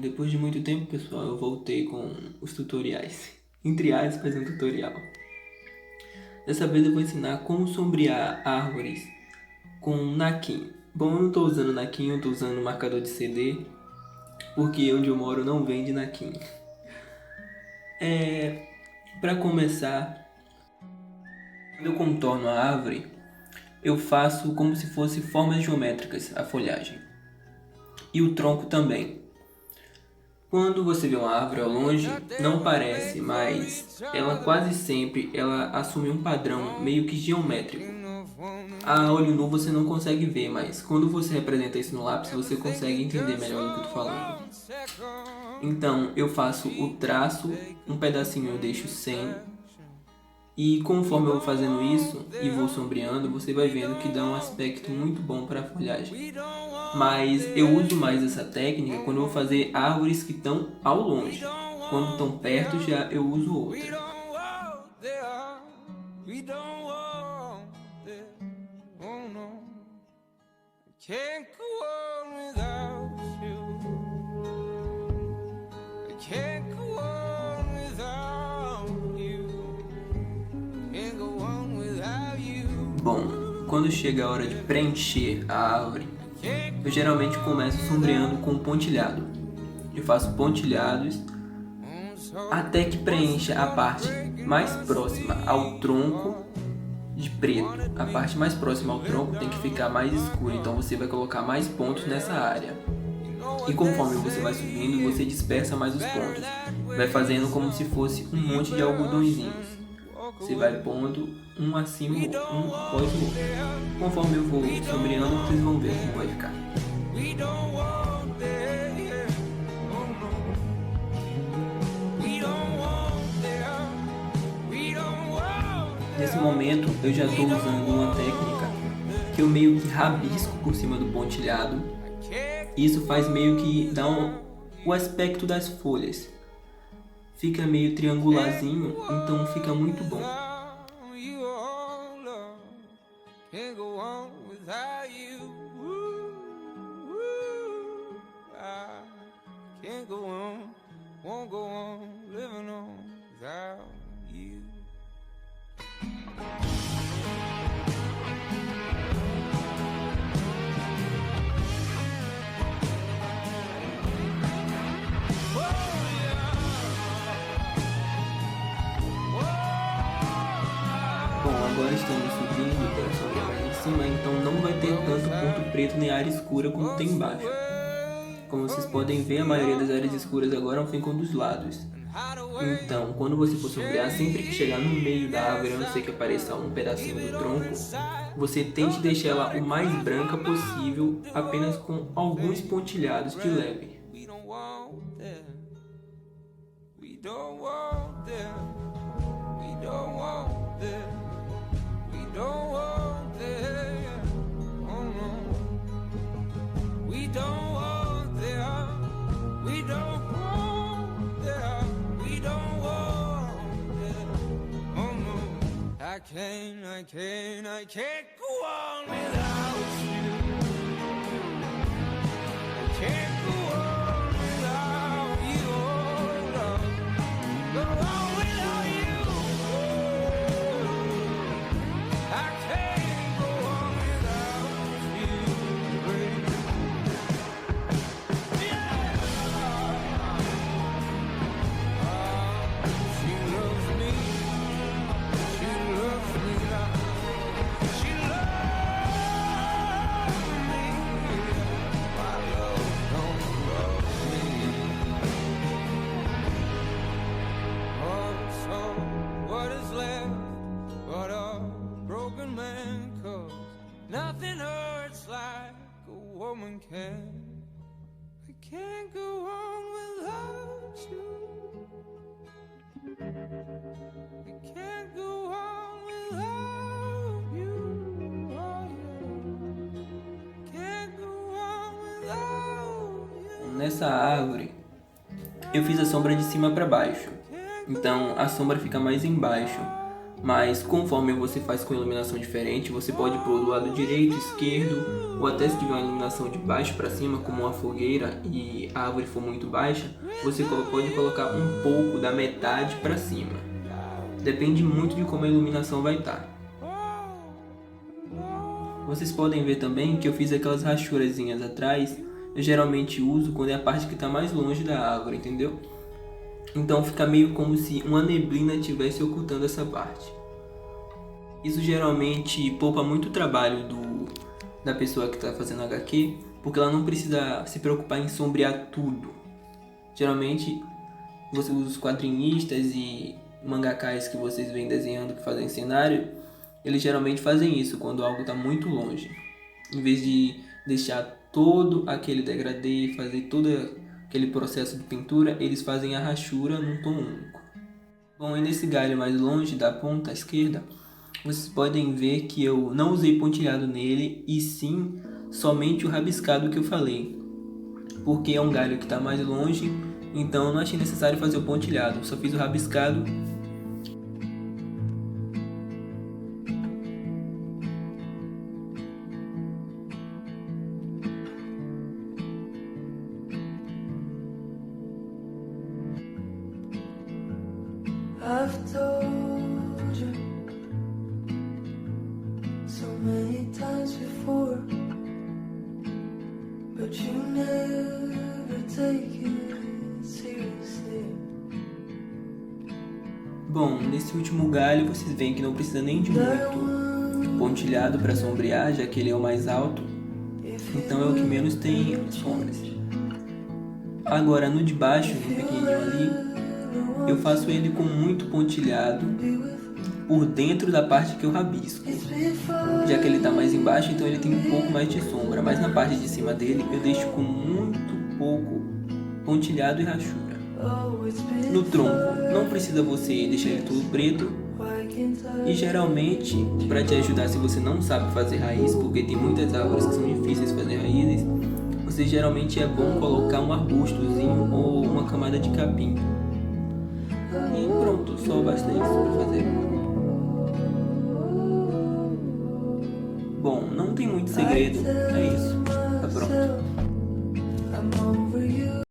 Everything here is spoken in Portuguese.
Depois de muito tempo, pessoal, eu voltei com os tutoriais. Entre aspas, um tutorial. Dessa vez eu vou ensinar como sombrear árvores com Naquim. Bom, eu não estou usando Naquim, eu estou usando marcador de CD, porque onde eu moro não vende Naquim. Para começar, quando eu contorno a árvore, eu faço como se fosse formas geométricas a folhagem. E o tronco também. Quando você vê uma árvore ao longe, não parece, mas ela quase sempre assume um padrão meio que geométrico. A olho nu você não consegue ver, mas quando você representa isso no lápis, você consegue entender melhor do que eu estou falando. Então eu faço o traço, um pedacinho eu deixo sem, e conforme eu vou fazendo isso e vou sombreando, você vai vendo que dá um aspecto muito bom para a folhagem. Mas eu uso mais essa técnica quando eu vou fazer árvores que estão ao longe. Quando estão perto, já eu uso outra. Bom, quando chega a hora de preencher a árvore, eu geralmente começo sombreando com pontilhado. Eu faço pontilhados até que preencha a parte mais próxima ao tronco de preto. A parte mais próxima ao tronco tem que ficar mais escura, então você vai colocar mais pontos nessa área. E conforme você vai subindo, você dispersa mais os pontos. Vai fazendo como se fosse um monte de algodõezinhos. Você vai pondo um acima, um após o outro. Conforme eu vou sombreando, vocês vão ver como vai ficar. Nesse momento, eu já estou usando uma técnica que eu meio que rabisco por cima do pontilhado. Isso faz meio que dar o aspecto das folhas. Fica meio triangularzinho, então fica muito bom. Bom, agora estamos subindo para sombrear mais em cima, então não vai ter tanto ponto preto nem área escura como tem embaixo. Como vocês podem ver, a maioria das áreas escuras agora ficam dos lados. Então, quando você for sombrear, sempre que chegar no meio da árvore, a não ser que apareça um pedacinho do tronco, você tente deixar ela o mais branca possível, apenas com alguns pontilhados de leve. I can't go on without you. I can't go on without you, oh Lord. Go on without you. I can't go on without you, baby. Yeah. She loves me. She loves me. Nothing hurts like a woman can. I can't go on without you. I can't go on without you. Oh, yeah. Can't go on without you. Nessa árvore, eu fiz a sombra de cima para baixo. Então a sombra fica mais embaixo. Mas conforme você faz com iluminação diferente, você pode ir pro lado direito, esquerdo, ou até se tiver uma iluminação de baixo para cima, como uma fogueira e a árvore for muito baixa, você pode colocar um pouco da metade para cima. Depende muito de como a iluminação vai estar. Vocês podem ver também que eu fiz aquelas rachurazinhas atrás. Eu geralmente uso quando é a parte que está mais longe da árvore, entendeu? Então fica meio como se uma neblina estivesse ocultando essa parte. Isso geralmente poupa muito trabalho da pessoa que está fazendo HQ, porque ela não precisa se preocupar em sombrear tudo. Geralmente os quadrinistas e mangakás que vocês vêm desenhando, que fazem cenário, eles geralmente fazem isso quando algo está muito longe. Em vez de deixar todo aquele degradê, fazer todo aquele processo de pintura, eles fazem a rachura num tom único. Bom, e nesse galho mais longe da ponta esquerda, vocês podem ver que eu não usei pontilhado nele, e sim somente o rabiscado que eu falei. Porque é um galho que está mais longe, então eu não achei necessário fazer o pontilhado, só fiz o rabiscado. I've told you so many times before, but you never take it seriously. Bom, nesse último galho vocês veem que não precisa nem de muito pontilhado para sombrear, já que ele é o mais alto, então é o que menos tem sombras. Agora no de baixo, no pequenininho ali, eu faço ele com muito pontilhado por dentro da parte que eu rabisco. Já que ele está mais embaixo, então ele tem um pouco mais de sombra, mas na parte de cima dele eu deixo com muito pouco pontilhado e rachura. No tronco, não precisa você deixar ele todo preto. E geralmente, para te ajudar se você não sabe fazer raiz, porque tem muitas árvores que são difíceis de fazer raízes, você geralmente é bom colocar um arbustozinho ou uma camada de capim. E pronto, só basta isso para fazer. Bom, não tem muito segredo, é isso, tá pronto.